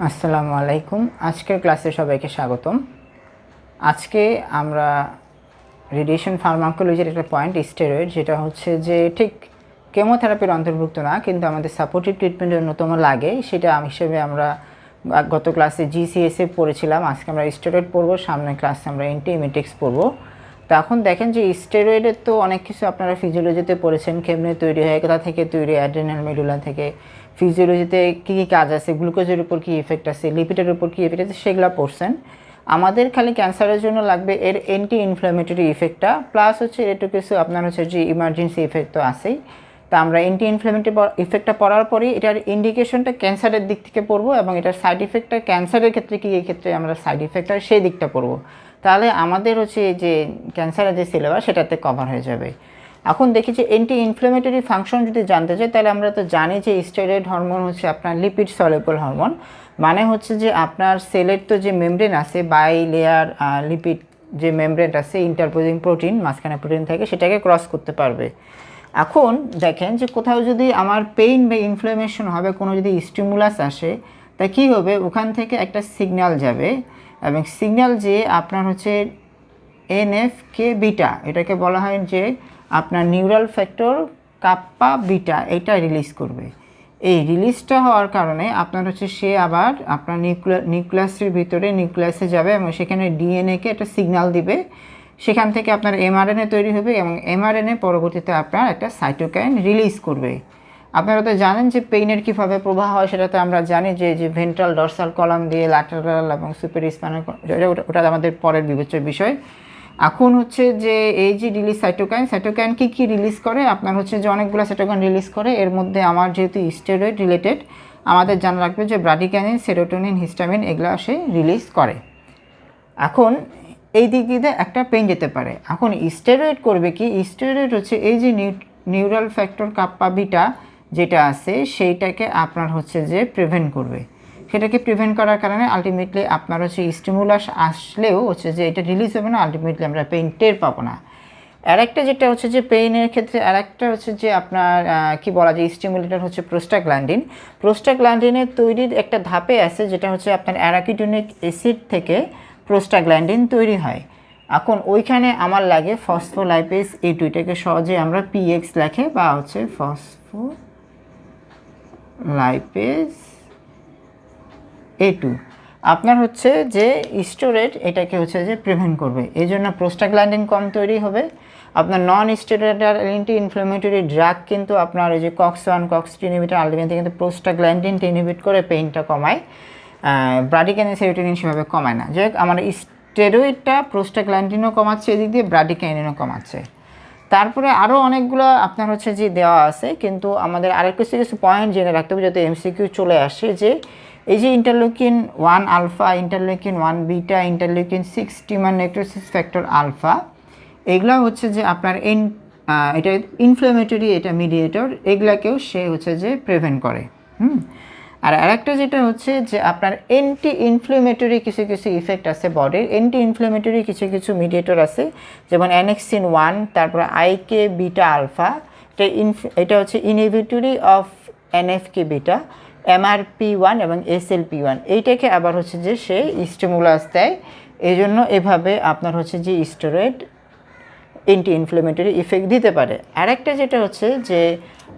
আসসালামু আলাইকুম। আজকের ক্লাসে সবাইকে স্বাগতম। আজকে আমরা রেডিয়েশন ফার্মাকোলজির একটা পয়েন্ট স্টেরয়েড, যেটা হচ্ছে যে ঠিক কেমোথেরাপির অন্তর্ভুক্ত না, কিন্তু আমাদের সাপোর্টিভ ট্রিটমেন্টের অন্যতম লাগে, সেটা হিসেবে আমরা গত ক্লাসে জিসিএসএ পড়েছিলাম। আজকে আমরা স্টেরয়েড পড়বো, সামনের ক্লাসে আমরা অ্যান্টিএমেটিক্স পড়বো। তো এখন দেখেন যে স্টেরয়েডের তো অনেক কিছু আপনারা ফিজিওলজিতে পড়েছেন, কেমনে তৈরি হয়, কোথা থেকে তৈরি, অ্যাড্রেনাল মেডুলা থেকে, ফিজিওলজিতে কী কী কাজ আছে, গ্লুকোজের উপর কী ইফেক্ট আছে, লিপিডের উপর কী ইফেক্ট আছে, সেগুলো পড়ছেন। আমাদের খালি ক্যান্সারের জন্য লাগবে এর অ্যান্টি ইনফ্ল্যামেটরি ইফেক্টটা, প্লাস হচ্ছে একটু কিছু আপনার হচ্ছে যে ইমার্জেন্সি ইফেক্ট তো আছেই। তা আমরা অ্যান্টি ইনফ্ল্যামেটরি ইফেক্টটা পড়ার পরেই এটার ইন্ডিকেশনটা ক্যান্সারের দিক থেকে পড়বো, এবং এটার সাইড ইফেক্টটা ক্যান্সারের ক্ষেত্রে কী এই ক্ষেত্রে আমরা সাইড ইফেক্ট হয় সেই দিকটা পড়বো। তাহলে আমাদের হচ্ছে যে ক্যান্সারের যে সিলেবাস সেটাতে কভার হয়ে যাবে। এখন দেখি যে অ্যান্টি ইনফ্ল্যামেটরি ফাংশন যদি জানতে চাই, তাহলে আমরা তো জানি যে স্টেরয়েড হরমোন হচ্ছে আপনার লিপিড সলিউবল হরমোন। মানে হচ্ছে যে আপনার সেলের তো যে মেমব্রেন আছে, বাই লেয়ার লিপিড যে মেমব্রেন আছে, ইন্টারপোজিং প্রোটিন, মাঝখানে প্রোটিন থাকে, সেটাকে ক্রস করতে পারবে। এখন দেখেন যে কোথাও যদি আমার পেইন বা ইনফ্লামেশন হবে, কোনো যদি স্টিমুলাস আসে, তা কী হবে, ওখান থেকে একটা সিগন্যাল যাবে, এবং সিগন্যাল যে আপনার হচ্ছে এনএফকে বিটা, এটাকে বলা হয় যে আপনার নিউরাল ফ্যাক্টর কাপ্পা বিটা, এটা রিলিজ করবে। এই রিলিজটা হওয়ার কারণে আপনার হচ্ছে সে আবার আপনার নিউক্লিয়াসের ভিতরে নিউক্লিয়াসে যাবে, এবং সেখানে ডিএনএকে একটা সিগন্যাল দিবে। সেখান থেকে আপনার এমআরএনএ তৈরি হবে, এবং এমআরএনএ পরবর্তীতে আপনার একটা সাইটোকাইন রিলিজ করবে। আপনারা তো জানেন যে পেইনের কীভাবে প্রবাহ হয়, সেটা তো আমরা জানি যে ভেন্ট্রাল ডরসাল কলাম দিয়ে ল্যাটারাল এবং সুপার স্পাইনাল, ওটা আমাদের পরের বিবেচ্য বিষয়। এখন হচ্ছে যে এই যে রিলিজ সাইটোকাইন কী রিলিজ করে, আপনার হচ্ছে যে অনেকগুলো সাইটোকাইন রিলিজ করে। এর মধ্যে আমার যেহেতু স্টেরয়েড রিলেটেড, আমাদের জানা রাখবে যে ব্রাডিকাইনিন, সেরোটোনিন, হিস্টামিন, এগুলো সে রিলিজ করে। এখন এই দিক দিয়ে একটা পেইন যেতে পারে। এখন স্টেরয়েড করবে কি, স্টেরয়েড হচ্ছে এই যে নিউরাল ফ্যাক্টর কাপ্পা বিটা যেটা আছে, সেইটাকে আপনার হচ্ছে যে প্রিভেন্ট করবে। সেটাকে প্রিভেন্ট করার কারণে আলটিমেটলি আপনার হচ্ছে স্টিমুলাস আসলেও হচ্ছে যে এটা রিলিজ হবে না, আলটিমেটলি আমরা পেইন টের পাবো না। আরেকটা যেটা হচ্ছে যে পেইনের ক্ষেত্রে আরেকটা হচ্ছে যে আপনার কি বলা যায়, স্টিমুলেটর হচ্ছে প্রোস্টাগ্ল্যান্ডিন। প্রোস্টাগ্ল্যান্ডিনের তৈরির একটা ধাপে আছে, যেটা হচ্ছে আপনার অ্যারাকিডোনিক অ্যাসিড থেকে প্রোস্টাগ্ল্যান্ডিন তৈরি হয়। এখন ওইখানে আমার লাগে ফসফোলাইপেজ A2, এটাকে সহজে আমরা পিএক্স লেখে, বা হচ্ছে ফসফোলাইপেজ A2। আপনার হচ্ছে যে স্টেরয়েড এটাকে হচ্ছে যে প্রিভেন্ট করবে, এই জন্য প্রোস্টাগ্ল্যান্ডিন কম তৈরি হবে। আপনার non steroidal anti inflammatory drug কিন্তু আপনার ওই যে COX-1 COX-2 ইনহিবিটর আলটিমেটলি কিন্তু প্রোস্টাগ্ল্যান্ডিনটা ইনহিবিট করে পেইনটা কমায়, ব্রাডিকাইনিন সেরোটোনিন সেভাবে কমায় না। যাই হোক, আমার স্টেরয়েডটা প্রোস্টাগ্ল্যান্ডিনও কমাচ্ছে, এদিক দিয়ে ব্রাডিকাইনিনও কমাচ্ছে। তারপরে আরও অনেকগুলো আপনার হচ্ছে যে দেওয়া আছে, কিন্তু আমাদের আরেক কিছু পয়েন্ট জেনে রাখতে হবে যাতে MCQ চলে আসে, যে এই যে interleukin 1 alpha, interleukin 1 beta, interleukin 6 tumour necrosis factor alpha, এগুলো হচ্ছে যে আপনার এটা ইনফ্ল্যামেটরি, এটা মিডিয়েটর, এগুলাকেও সে হচ্ছে যে প্রিভেন্ট করে। আর আরেকটা যেটা হচ্ছে যে আপনার অ্যান্টি ইনফ্ল্যামেটরি কিছু ইফেক্ট আছে বডির, অ্যান্টি ইনফ্ল্যামেটরি কিছু মিডিয়েটর আছে, যেমন অ্যানেক্সিন 1, তারপর আইকে বিটা আলফা, এটা হচ্ছে ইনহিবিটরি অফ এনএফকে বিটা, MRP1 এবং SLP1, এইটাকে আবার হচ্ছে যে সে স্টিমুলাস দেয়। এই জন্য এভাবে আপনার হচ্ছে যে স্টেরয়েড অ্যান্টি ইনফ্ল্যামেটরি ইফেক্ট দিতে পারে। আরেকটা যেটা হচ্ছে যে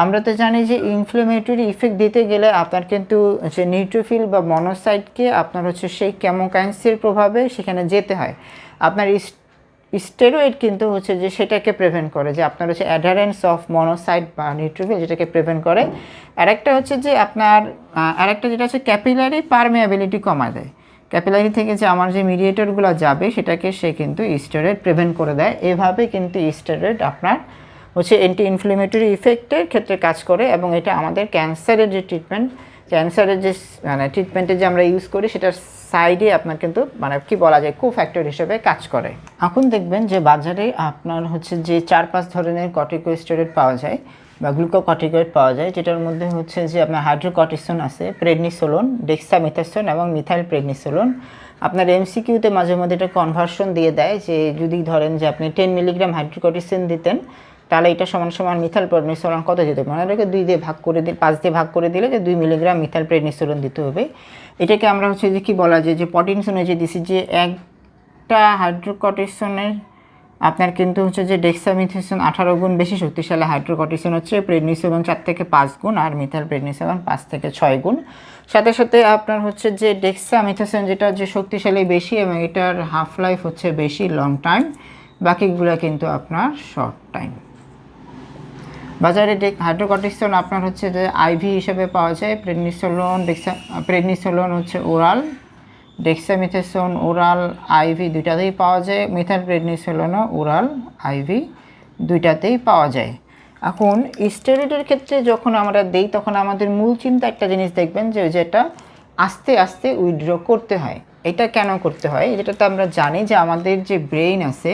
আমরা তো জানি যে ইনফ্ল্যামেটরি ইফেক্ট দিতে গেলে আপনার কিন্তু যে নিউট্রোফিল বা মনোসাইটকে আপনার হচ্ছে সেই কেমোকাইন্সের প্রভাবে সেখানে যেতে হয়। আপনার স্টেরয়েড কিন্তু হচ্ছে যে সেটাকে প্রিভেন্ট করে, যে আপনার হচ্ছে অ্যাডারেন্স অফ মনোসাইট বা নিউট্রোফিল, যেটাকে প্রিভেন্ট করে। আরেকটা হচ্ছে যে আপনার আরেকটা যেটা হচ্ছে ক্যাপিলারি পারমেয়াবিলিটি কমায় দেয়। ক্যাপিলারি থেকে যে আমার যে মিডিয়েটরগুলো যাবে সেটাকে সে কিন্তু স্টেরয়েড প্রিভেন্ট করে দেয়। এভাবে কিন্তু স্টেরয়েড আপনার হচ্ছে অ্যান্টি ইনফ্ল্যামেটরি ইফেক্টের ক্ষেত্রে কাজ করে, এবং এটা আমাদের ক্যান্সারের যে ক্যান্সারের যে ট্রিটমেন্টে যে আমরা ইউজ করি, সেটার সাইডে আপনার কিন্তু কি বলা যায়, কোফ্যাক্টর হিসেবে কাজ করে। এখন দেখবেন যে বাজারে আপনার হচ্ছে যে 4-5 ধরনের কর্টিকোস্টেরয়েড পাওয়া যায় বা গ্লুকোকর্টিকয়েড পাওয়া যায়, যেটার মধ্যে হচ্ছে যে আপনার হাইড্রোকর্টিসন আছে, প্রেডনিসোলোন, ডেক্সামেথাসোন এবং মিথাইল প্রেডনিসোলোন। আপনার MCQতে মাঝে মধ্যে এটা কনভার্সন দিয়ে দেয়, যে যদি ধরেন যে আপনি 10 মিলিগ্রাম হাইড্রোকর্টিসন দিতেন, তাহলে এটা সমান সমান মিথাইল প্রেডনিসোলোন কত দিতে হবে, মনে রেখে 2 দিয়ে ভাগ করে দিলে 5 দিয়ে ভাগ করে দিলে যে 2 মিলিগ্রাম মিথাইল প্রেডনিসোলোন দিতে হবে। এটাকে আমরা হচ্ছে যে কী বলা যায় যে পটেনশনে যে দিছি যে একটা হাইড্রোকর্টিসনের আপনার কিন্তু হচ্ছে যে ডেক্সামিথেসন 18 গুণ বেশি শক্তিশালী, হাইড্রোকর্টিসন হচ্ছে প্রেডনিসোলোন 4 থেকে 5 গুণ আর মিথাইল প্রেডনিসোলোন 5 থেকে 6 গুণ। সাথে সাথে আপনার হচ্ছে যে ডেক্সামিথেসন যেটা যে শক্তিশালী বেশি এবং এটার হাফ লাইফ হচ্ছে বেশি লং টাইম, বাকিগুলো কিন্তু আপনার শর্ট টাইম। বাজারে হাইড্রোকর্টিসন আপনার হচ্ছে যে আইভি হিসেবে পাওয়া যায়, প্রেডনিসোলোন হচ্ছে ওরাল, ডেক্সামিথেসন ওরাল আইভি দুইটাতেই পাওয়া যায়, মিথাইল প্রেডনিসোলোনও ওরাল আইভি দুইটাতেই পাওয়া যায়। এখন স্টেরয়েডের ক্ষেত্রে যখন আমরা দেই তখন আমাদের মূল চিন্তা একটা জিনিস দেখবেন যে যেটা আস্তে আস্তে উইথড্র করতে হয়। এটা কেন করতে হয়, যেটা তো আমরা জানি যে আমাদের যে ব্রেইন আছে,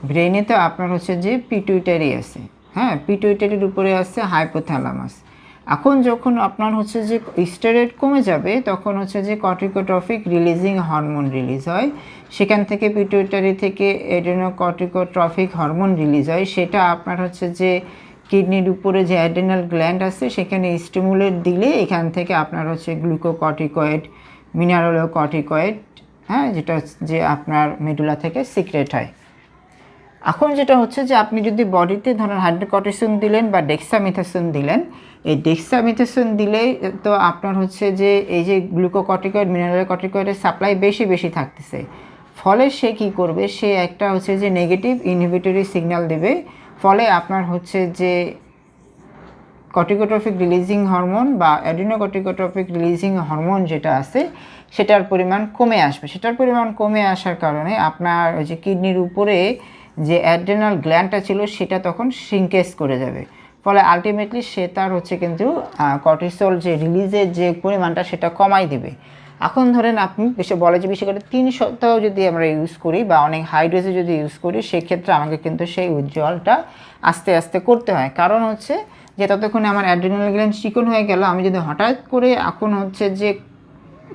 ব্রেইনে তো আপনার হচ্ছে যে পিটুইটারি আছে, হ্যাঁ, পিটুইটারির উপরে আছে হাইপোথ্যালামাস। এখন যখন আপনার হচ্ছে যে স্টেরয়েড কমে যাবে তখন হচ্ছে যে কর্টিকোট্রফিক রিলিজিং হরমোন রিলিজ হয়, সেখান থেকে পিটুইটারি থেকে অ্যাডেনোকর্টিকোট্রফিক হরমোন রিলিজ হয়, সেটা আপনার হচ্ছে যে কিডনির উপরে যে অ্যাড্রেনাল গ্ল্যান্ড আছে সেখানে স্টিমুলেট দিলে এখান থেকে আপনার হচ্ছে গ্লুকোকর্টিকয়েড, মিনারেলোকর্টিকয়েড, হ্যাঁ, যেটা যে আপনার মেডুলা থেকে সিক্রেট হয়। এখন যেটা হচ্ছে যে আপনি যদি বডিতে ধরেন হাইড্রোকর্টিসন দিলেন বা ডেক্সামিথেসন দিলেন, এই ডেক্সামিথেসন দিলে তো আপনার হচ্ছে যে এই যে গ্লুকোকর্টিকয়েড, মিনারেলোকর্টিকয়েডের সাপ্লাই বেশি বেশি থাকতেছে, ফলে সে কী করবে, সে একটা হচ্ছে যে নেগেটিভ ইনহিবিটরি সিগন্যাল দেবে, ফলে আপনার হচ্ছে যে কর্টিকোট্রফিক রিলিজিং হরমোন বা অ্যাডেনোকর্টিকোট্রফিক রিলিজিং হরমোন যেটা আছে সেটার পরিমাণ কমে আসবে। সেটার পরিমাণ কমে আসার কারণে আপনার ওই যে কিডনির উপরে যে অ্যাড্রেনাল গ্ল্যান্ডটা ছিল সেটা তখন শ্রিঙ্কেজ করে যাবে, ফলে আলটিমেটলি সে তার হচ্ছে কিন্তু কর্টিসল যে রিলিজের যে পরিমাণটা সেটা কমাই দিবে। এখন ধরেন আপনি বলে যে বিশেষ করে 3 সপ্তাহ যদি আমরা ইউজ করি বা অনেক হাই ডোজে যদি ইউজ করি, সেক্ষেত্রে আমাকে কিন্তু সেই উইথড্রয়ালটা আস্তে আস্তে করতে হয়। কারণ হচ্ছে যে ততক্ষণে আমার অ্যাড্রেনাল গ্ল্যান্ড চিকন হয়ে গেল, আমি যদি হঠাৎ করে এখন হচ্ছে যে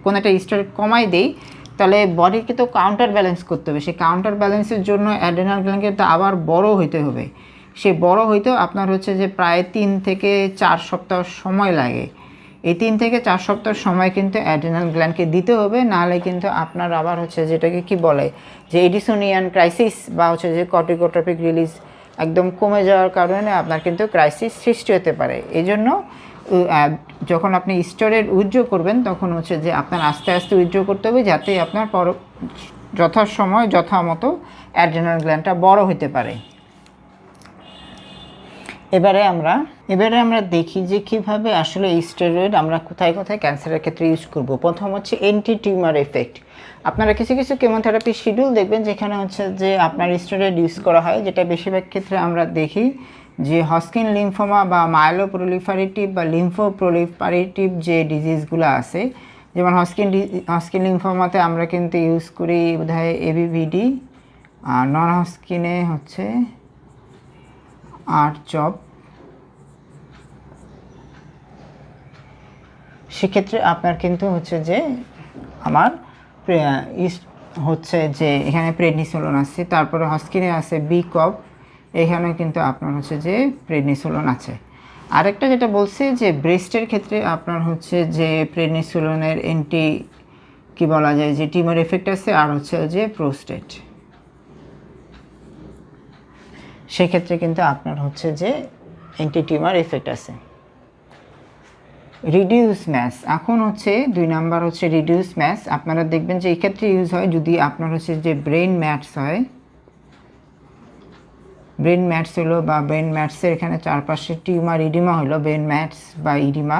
কোনো একটা স্টেরয়েড কমাই দেই তাহলে বডিকে তো কাউন্টার ব্যালেন্স করতে হবে, সেই কাউন্টার ব্যালেন্সের জন্য অ্যাড্রেনাল গ্ল্যান্ডকে তো আবার বড় হইতে হবে, সে বড় হইতেও আপনার হচ্ছে যে প্রায় 3 থেকে 4 সপ্তাহ সময় লাগে। এই 3 থেকে 4 সপ্তাহ সময় কিন্তু অ্যাড্রেনাল গ্ল্যান্ডকে দিতে হবে, নাহলে কিন্তু আপনার আবার হচ্ছে যেটাকে কি বলে যে এডিসোনিয়ান ক্রাইসিস বা হচ্ছে যে কর্টিকোট্রপিক রিলিজ একদম কমে যাওয়ার কারণে আপনার কিন্তু ক্রাইসিস সৃষ্টি হতে পারে। এই জন্য যখন আপনি স্টেরয়েড উইথড্র করবেন তখন হচ্ছে যে আপনার আস্তে আস্তে উইথড্র করতে হবে, যাতে আপনার যথাসময় যথামতো অ্যাড্রেনাল গ্ল্যান্ডটা বড় হতে পারে। এবারে আমরা দেখি যে কীভাবে আসলে স্টেরয়েড আমরা কোথায় কোথায় ক্যান্সারের ক্ষেত্রে ইউজ করব। প্রথম হচ্ছে অ্যান্টি টিউমার এফেক্ট। আপনারা কিছু কিছু কেমোথেরাপি শিডিউল দেখবেন যেখানে হচ্ছে যে আপনার স্টেরয়েড ইউজ করা হয়, যেটা বেশিরভাগ ক্ষেত্রে আমরা দেখি যে হস্কিন লিম্ফোমা বা মাইলোপ্রলিফারেটিভ বা লিম্ফোপ্রলিফারেটিভ যে ডিজিজগুলো আছে, যেমন হস্কিন লিম্ফোমাতে আমরা কিন্তু ইউজ করি বোধহয় এবিভিডি, আর নন হস্কিনে হচ্ছে আরচপ। সেক্ষেত্রে আপনার কিন্তু হচ্ছে যে আমার হচ্ছে যে এখানে প্রেডনিসোলোন আছে, তারপরে হস্কিনে আছে বিকপ, এখানে কিন্তু আপনার হচ্ছে যে প্রেডনিসোলোন আছে। আরেকটা যেটা বলছি যে ব্রেস্টের ক্ষেত্রে আপনার হচ্ছে যে প্রেডনিসোলোনের অ্যান্টি কি বলা যায় যে টিউমার এফেক্ট আছে, আর হচ্ছে যে প্রোস্টেট, সেক্ষেত্রে কিন্তু আপনার হচ্ছে যে অ্যান্টি টিউমার এফেক্ট আছে। রিডিউস ম্যাস, এখন হচ্ছে 2 নাম্বার হচ্ছে রিডিউস ম্যাস। আপনারা দেখবেন যে এই ক্ষেত্রে ইউজ হয় যদি আপনার হচ্ছে যে ব্রেন ম্যাটস হয়, ব্রেন ম্যাটস হলো বা ব্রেন ম্যাটসের এখানে চারপাশে টিউমার ইডিমা হলো ব্রেন ম্যাটস বা ইডিমা,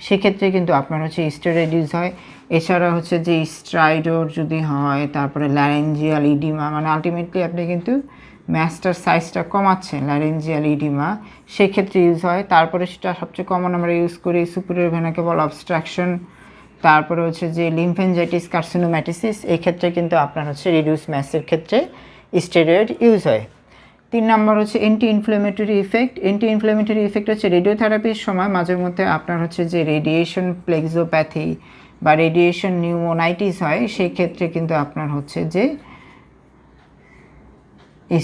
সেক্ষেত্রে কিন্তু আপনার হচ্ছে স্টেরয়েড ইউজ হয়। এছাড়া হচ্ছে যে স্ট্রাইডোর যদি হয়, তারপরে ল্যারেঞ্জিয়াল ইডিমা, মানে আলটিমেটলি আপনি কিন্তু ম্যাসটার সাইজটা কমাচ্ছেন, ল্যারেঞ্জিয়াল ইডিমা, সেক্ষেত্রে ইউজ হয়। তারপরে সেটা সবচেয়ে কমন আমরা ইউজ করি সুপিরিয়র ভেনা কেবল অবস্ট্রাকশন, তারপরে হচ্ছে যে লিম্ফেঞ্জাইটিস কার্সিনোম্যাটিসিস, এই ক্ষেত্রে কিন্তু আপনার হচ্ছে রিডিউস ম্যাসের ক্ষেত্রে স্টেরয়েড ইউজ হয়। 3 নাম্বার হচ্ছে anti inflammatory effect. Anti inflammatory effect হচ্ছে রেডিওথেরাপির সময় মাঝে মধ্যে আপনার হচ্ছে যে রেডিয়েশন প্লেক্সোপ্যাথি বা রেডিয়েশন নিউমোনাইটিস হয়, সেই ক্ষেত্রে কিন্তু আপনার হচ্ছে যে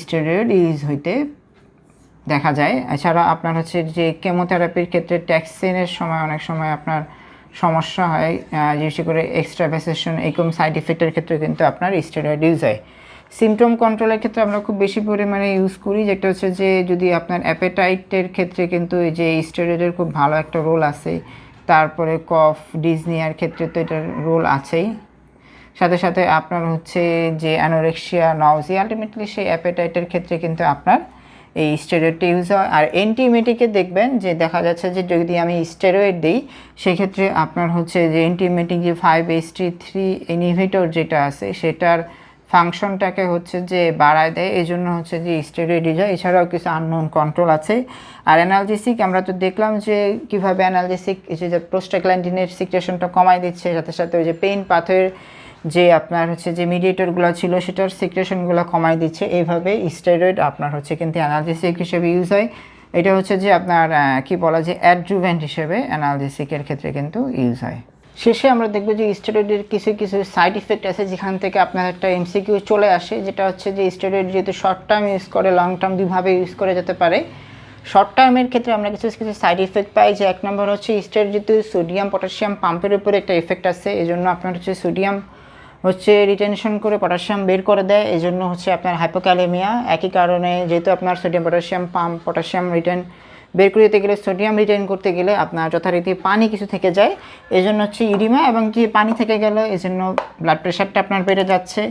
স্টেরয়েড ইউজ হইতে দেখা যায়। এছাড়া আপনার হচ্ছে যে কেমোথেরাপির ক্ষেত্রে ট্যাক্সিনের সময় অনেক সময় আপনার সমস্যা হয়, বিশেষ করে এক্সট্রাভাসেশন এরকম সাইড ইফেক্টের ক্ষেত্রে কিন্তু আপনার স্টেরয়েড ইউজ হয়। সিমটম কন্ট্রোলের ক্ষেত্রে আমরা খুব বেশি পরিমাণে ইউজ করি, যেটা হচ্ছে যে যদি আপনার অ্যাপেটাইটের ক্ষেত্রে কিন্তু এই যে স্টেরয়েডের খুব ভালো একটা রোল আছে। তারপরে কফ ডিসনিয়ার ক্ষেত্রে তো এটার রোল আছেই। সাথে সাথে আপনার হচ্ছে যে অ্যানোরেক্সিয়া নাউজিয়া আলটিমেটলি সেই অ্যাপেটাইটের ক্ষেত্রে কিন্তু আপনার এই স্টেরয়েডটা ইউজ হয়। আর অ্যান্টিমেটিকে দেখবেন যে দেখা যাচ্ছে যে যদি আমি স্টেরয়েড দিই সেক্ষেত্রে আপনার হচ্ছে যে অ্যান্টিমেটিক যে 5-HT3 ইনহিবিটর যেটা আছে সেটার ফাংশনটাকে হচ্ছে যে বাড়ায় দেয়, এই জন্য হচ্ছে যে স্টেরয়েড ইউজ হয়। এছাড়াও কিছু আননোন কন্ট্রোল আছে। আর অ্যানালজেসিক আমরা তো দেখলাম যে কীভাবে অ্যানালজেসিক এই যে প্রোস্টাগ্ল্যান্ডিনের সিক্রেশনটা কমায় দিচ্ছে, সাথে সাথে ওই যে পেইন পাথের যে আপনার হচ্ছে যে মিডিয়েটরগুলো ছিল সেটার সিক্রেশনগুলো কমায় দিচ্ছে। এইভাবে স্টেরয়েড আপনার হচ্ছে কিন্তু অ্যানালজেসিক হিসেবে ইউজ হয়। এটা হচ্ছে যে আপনার কি বলা যে অ্যাডজুভেন্ট হিসেবে অ্যানালজেসিকের ক্ষেত্রে কিন্তু ইউজ হয়। শেষে আমরা দেখব যে স্টেরয়েডের কিছু কিছু সাইড ইফেক্ট আছে যেখান থেকে আপনার একটা এমসিকিউ চলে আসে, যেটা হচ্ছে যে স্টেরয়েড যেহেতু শর্ট টার্ম ইউজ করে লং টার্ম দুইভাবে ইউজ করে যেতে পারে। শর্ট টার্মের ক্ষেত্রে আমরা কিছু কিছু সাইড ইফেক্ট পাই, যে এক নম্বর হচ্ছে স্টেরয়েড যেহেতু সোডিয়াম পটাশিয়াম পাম্পের উপরে একটা এফেক্ট আছে, এই জন্য আপনার হচ্ছে সোডিয়াম হচ্ছে রিটেনশন করে পটাশিয়াম বের করে দেয়, এই জন্য হচ্ছে আপনার হাইপোক্যালেমিয়া। একই কারণে যেহেতু আপনার sodium potassium pump potassium written বের করে দিতে গেলে সোডিয়াম রিটেন করতে গেলে আপনার যথারীতি পানি কিছু থেকে যায়, এই জন্য হচ্ছে ইডিমা, এবং যে পানি থেকে গেল এই জন্য ব্লাড প্রেশারটা আপনার বেড়ে যাচ্ছে।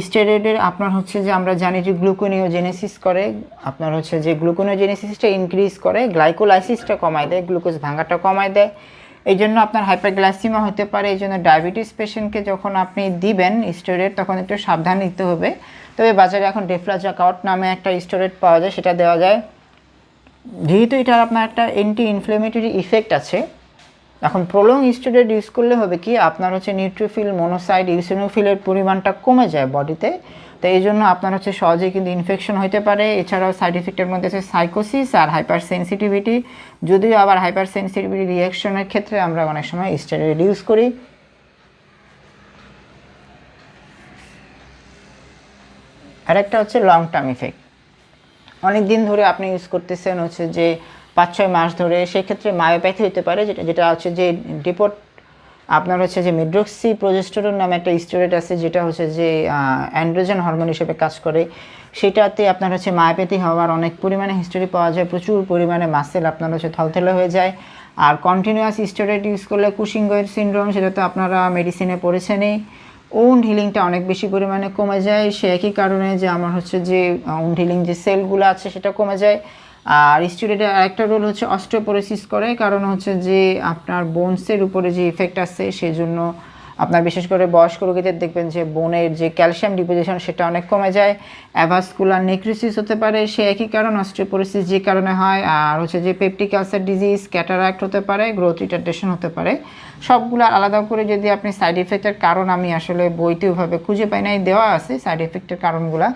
স্টেরয়েডের আপনার হচ্ছে যে আমরা জানি যে গ্লুকোনিওজেনেসিস করে, আপনার হচ্ছে যে গ্লুকোনিওজেনেসিসটা ইনক্রিজ করে, গ্লাইকোলাইসিসটা কমায় দেয়, গ্লুকোজ ভাঙাটা কমায় দেয়, এই জন্য আপনার হাইপারগ্লাইসিমা হতে পারে। এই জন্য ডায়াবেটিস পেশেন্টকে যখন আপনি দিবেন স্টেরয়েড তখন একটু সাবধান নিতে হবে। তবে বাজারে এখন ডেফ্লাজাকাউট নামে একটা স্টেরয়েড পাওয়া যায়, সেটা দেওয়া যায়। যেহেতু এটার আপনার একটা অ্যান্টি ইনফ্লেমেটরি ইফেক্ট আছে, এখন প্রলং স্টেরয়েড ইউজ করলে হবে কি আপনার হচ্ছে নিউট্রোফিল মনোসাইট ইউসিনোফিলের পরিমাণটা কমে যায় বডিতে, তো এই জন্য আপনার হচ্ছে সহজেই কিন্তু ইনফেকশন হতে পারে। এছাড়াও সাইড ইফেক্টের মধ্যে আছে সাইকোসিস আর হাইপার সেন্সিটিভিটি, যদিও আবার হাইপার সেন্সিটিভিটি রিয়াকশনের ক্ষেত্রে আমরা অনেক সময় স্টেরয়েড ইউজ করি। আরেকটা হচ্ছে লং টার্ম ইফেক্ট, অনেক দিন ধরে আপনি ইউজ করতেছেন হচ্ছে যে 5-6 মাস ধরে, সেক্ষেত্রে মায়োপ্যাথি হতে পারে, যেটা হচ্ছে যে ডিপোর্ট আপনার হচ্ছে যে মিড্রক্সি প্রোজেস্টেরন নামে একটা স্টেরয়েড আছে, যেটা হচ্ছে যে অ্যান্ড্রোজেন হরমোন হিসেবে কাজ করে, সেটাতে আপনার হচ্ছে মায়োপ্যাথি হওয়ার অনেক পরিমাণে হিস্টোরি পাওয়া যায়, প্রচুর পরিমাণে মাসেল আপনার হচ্ছে থলথলে হয়ে যায়। আর কন্টিনিউয়াস স্টেরয়েড ইউজ করলে কুশিঙ্গের সিনড্রোম, সেটা তো আপনারা মেডিসিনে পড়েছেনই, উন্ড হিলিংটা অনেক বেশি পরিমাণে কমে যায়, সে একই কারণে যে আমার হচ্ছে যে উন্ড হিলিং যে সেলগুলো আছে সেটা কমে যায়। আর স্টেরয়েডের আরেকটা রোল হচ্ছে অস্টিওপোরোসিস করে, কারণ হচ্ছে যে আপনার বোনসের উপরে যে ইফেক্ট আছে সেই জন্য আপনার বিশেষ করে বয়স্ক রোগীদের দেখবেন যে বোনের যে ক্যালসিয়াম ডিপোজিশন সেটা অনেক কমে যায়, অ্যাভাসকুলার নেক্রোসিস হতে পারে, সে একই কারণ অস্টিওপোরোসিস যে কারণে হয়। আর হচ্ছে যে পেপটিক আলসার ডিজিজ, ক্যাটারাক্ট হতে পারে, গ্রোথ রিটার্ডেশন হতে পারে। সবগুলো আলাদা করে যদি আপনি সাইড ইফেক্টের কারণ, আমি আসলে বইতে ওইভাবে খুঁজে পাই নাই, দেওয়া আছে সাইড ইফেক্টের কারণগুলো,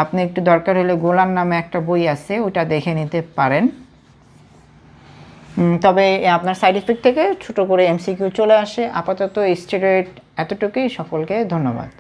আপনি একটু দরকার হলে গোলান নামে একটা বই আছে ওটা দেখে নিতে পারেন। তবে আপনার সাইড ইফেক্ট থেকে ছোটো করে এমসিকিউ চলে আসে। আপাতত স্টেরয়েড এতটুকুই, সকলকে ধন্যবাদ।